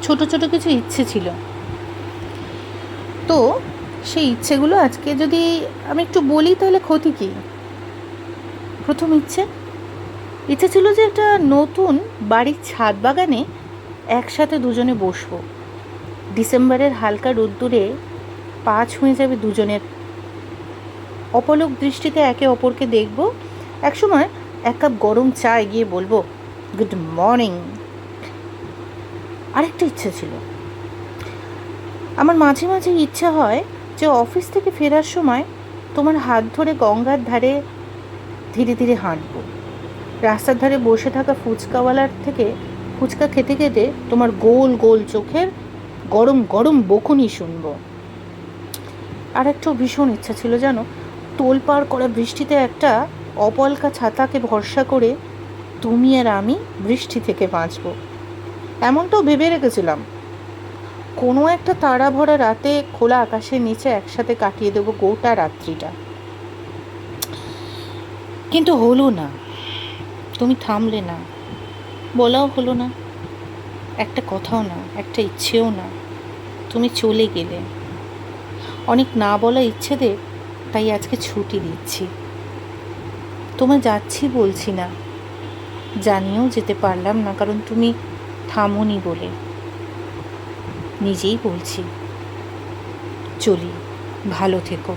ছোট ছোট কিছু ইচ্ছে ছিল। তো সেই ইচ্ছেগুলো আজকে যদি আমি একটু বলি তাহলে ক্ষতি কী? প্রথম ইচ্ছে ছিল যে একটা নতুন বাড়ির ছাদ বাগানে একসাথে দুজনে বসবো। ডিসেম্বরের হালকা রোদ্দুরে পা ছুঁয়ে যাবে দুজনের, অপলক দৃষ্টিতে একে অপরকে দেখব। একসময় এক কাপ গরম চা এগিয়ে বলবো, গুড মর্নিং। আরেকটা ইচ্ছে ছিল, আমার মাঝে মাঝে ইচ্ছা হয় যে অফিস থেকে ফেরার সময় তোমার হাত ধরে গঙ্গার ধারে ধীরে ধীরে হাঁটবো। রাস্তার ধারে বসে থাকা ফুচকাওয়ালার থেকে ফুচকা খেতে খেতে তোমার গোল গোল চোখের গরম গরম বকুনি শুনবো। আর একটা ভীষণ ইচ্ছা ছিল জানো, তোলপাড় করা বৃষ্টিতে একটা অপলকা ছাতাকে ভরসা করে তুমি আর আমি বৃষ্টি থেকে বাঁচবো। এমনটাও ভেবে রেখেছিলাম, কোনো একটা তারা ভরা রাতে খোলা আকাশের নিচে একসাথে কাটিয়ে দেবো গোটা রাত্রিটা। কিন্তু হলো না, তুমি থামলে না, বলাও হলো না, একটা কথাও না, একটা ইচ্ছেও না, তুমি চলে গেলে। অনেক না বলা ইচ্ছেদের তাই আজকে ছুটি দিচ্ছি। তোমায় যাচ্ছি বলছি না, জানিয়েও যেতে পারলাম না, কারণ তুমি থামোনি বলে। নিজেই বলছি, চলি, ভালো থেকো।